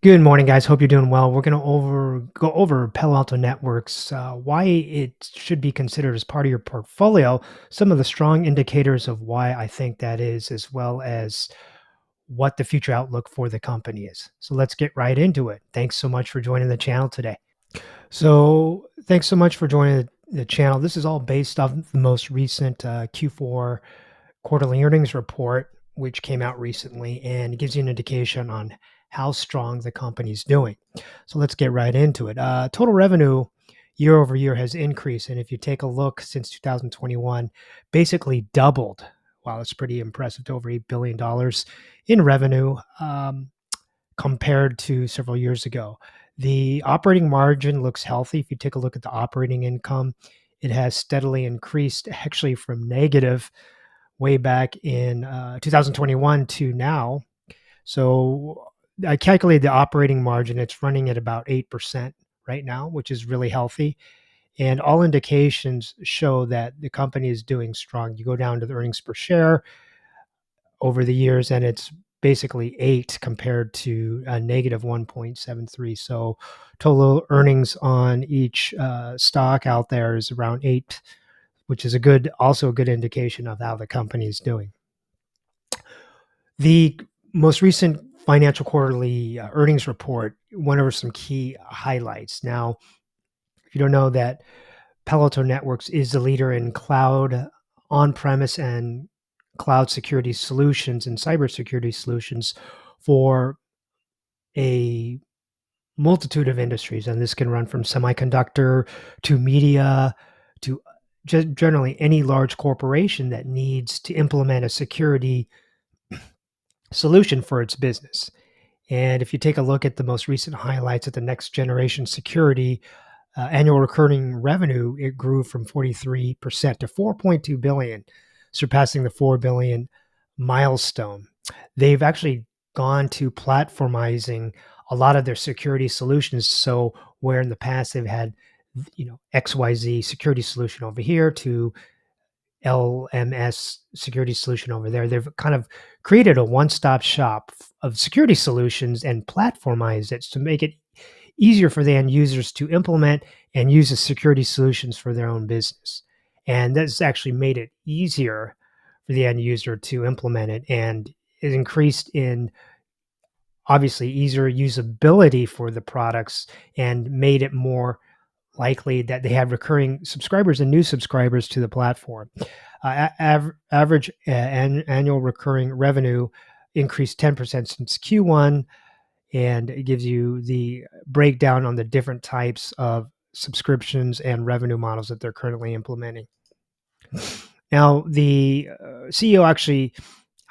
Good morning, guys. Hope you're doing well. We're going to go over Palo Alto Networks, why it should be considered as part of your portfolio, some of the strong indicators of why I think that is, as well as what the future outlook for the company is. So let's get right into it. Thanks so much for joining the channel today. So thanks so much for joining the channel. This is all based off the most recent Q4 quarterly earnings report, which came out recently, and it gives you an indication on how strong the company's doing. So let's get right into it. Total revenue year over year has increased. And if you take a look since 2021, basically doubled. Wow, that's pretty impressive to over $8 billion in revenue compared to several years ago. The operating margin looks healthy. If you take a look at the operating income, it has steadily increased actually from negative way back in 2021 to now. So I calculated the operating margin. It's running at about 8% right now, which is really healthy. And all indications show that the company is doing strong. You go down to the earnings per share over the years, and it's basically 8 compared to a negative 1.73. So total earnings on each stock out there is around 8, which is also a good indication of how the company is doing. The most recent financial quarterly earnings report went over some key highlights. Now, if you don't know that Palo Alto Networks is the leader in cloud, on-premise, and cloud security solutions and cybersecurity solutions for a multitude of industries, and this can run from semiconductor to media to generally any large corporation that needs to implement a security solution for its business. And if you take a look at the most recent highlights at the next generation security, annual recurring revenue, it grew from 43% to 4.2 billion, surpassing the 4 billion milestone. They've actually gone to platformizing a lot of their security solutions. So where in the past they've had, XYZ security solution over here to LMS security solution over there. They've kind of created a one-stop shop of security solutions and platformized it to make it easier for the end users to implement and use the security solutions for their own business. And that's actually made it easier for the end user to implement it, and it increased in obviously easier usability for the products and made it more likely that they have recurring subscribers and new subscribers to the platform. Average annual recurring revenue increased 10% since Q1, and it gives you the breakdown on the different types of subscriptions and revenue models that they're currently implementing. Now, the CEO actually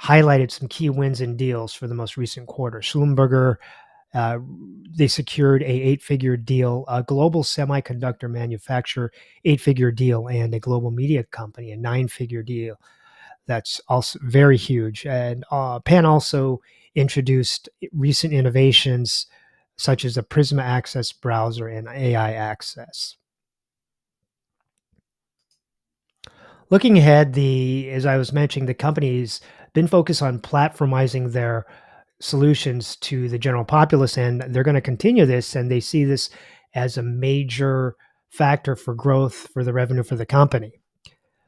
highlighted some key wins and deals for the most recent quarter. Schlumberger, they secured a 8-figure deal, a global semiconductor manufacturer 8-figure deal, and a global media company a 9-figure deal. That's also very huge. And PAN also introduced recent innovations such as a prism access browser and AI access. Looking ahead, as I was mentioning, the company's been focused on platformizing their solutions to the general populace, and they're going to continue this, and they see this as a major factor for growth for the revenue for the company.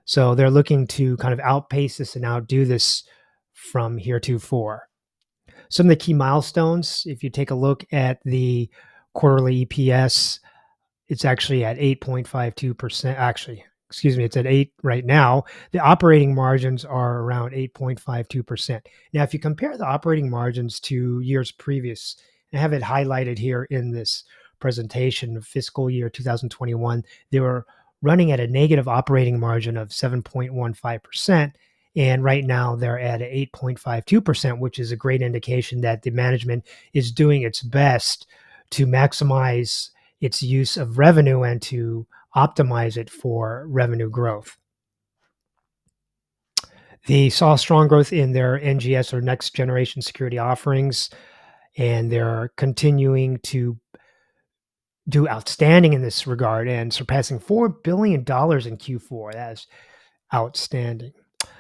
So they're looking to kind of outpace this and outdo this from heretofore. Some of the key milestones, if you take a look at the quarterly EPS, it's actually at 8.52%. Actually, excuse me, it's at 8 right now. The operating margins are around 8.52%. Now, if you compare the operating margins to years previous, I have it highlighted here in this presentation, fiscal year 2021, they were running at a negative operating margin of 7.15%. And right now they're at 8.52%, which is a great indication that the management is doing its best to maximize its use of revenue and to optimize it for revenue growth. They saw strong growth in their NGS or next generation security offerings, and they're continuing to do outstanding in this regard and surpassing $4 billion in Q4. That is outstanding.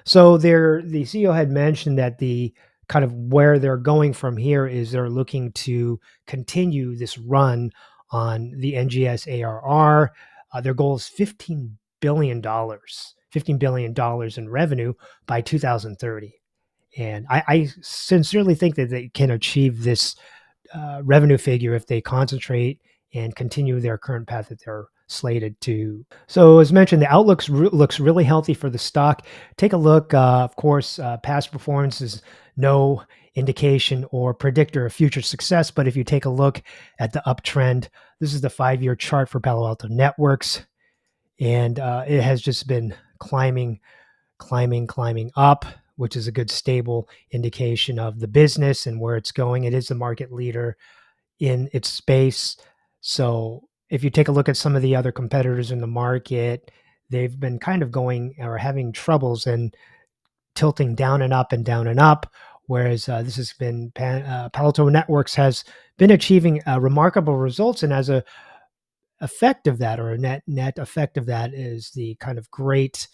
So the CEO had mentioned that the kind of where they're going from here is they're looking to continue this run on the NGS ARR. Their goal is $15 billion in revenue by 2030. And I sincerely think that they can achieve this revenue figure if they concentrate and continue their current path that they're slated to. So, as mentioned, the outlook looks really healthy for the stock. Take a look. Of course, past performance is no indication or predictor of future success. But if you take a look at the uptrend, this is the 5-year chart for Palo Alto Networks, and it has just been climbing up, which is a good stable indication of the business and where it's going. It is the market leader in its space. So if you take a look at some of the other competitors in the market, they've been kind of going or having troubles and tilting down and up and down and up. Whereas this has been Palo Alto Networks has been achieving remarkable results, and as a effect of that, or a net effect of that, is the kind of great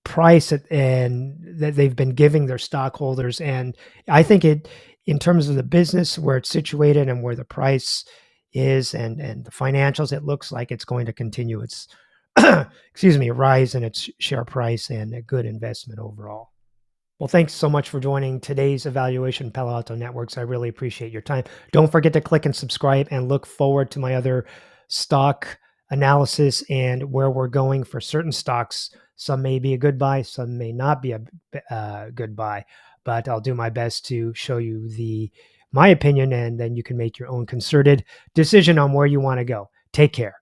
price and that they've been giving their stockholders. And I think it, in terms of the business, where it's situated and where the price is, and the financials, it looks like it's going to continue its excuse me, rise in its share price, and a good investment overall. Well, thanks so much for joining today's evaluation of Palo Alto Networks. I really appreciate your time. Don't forget to click and subscribe, and look forward to my other stock analysis and where we're going for certain stocks. Some may be a good buy, some may not be a good buy, but I'll do my best to show you my opinion, and then you can make your own concerted decision on where you want to go. Take care.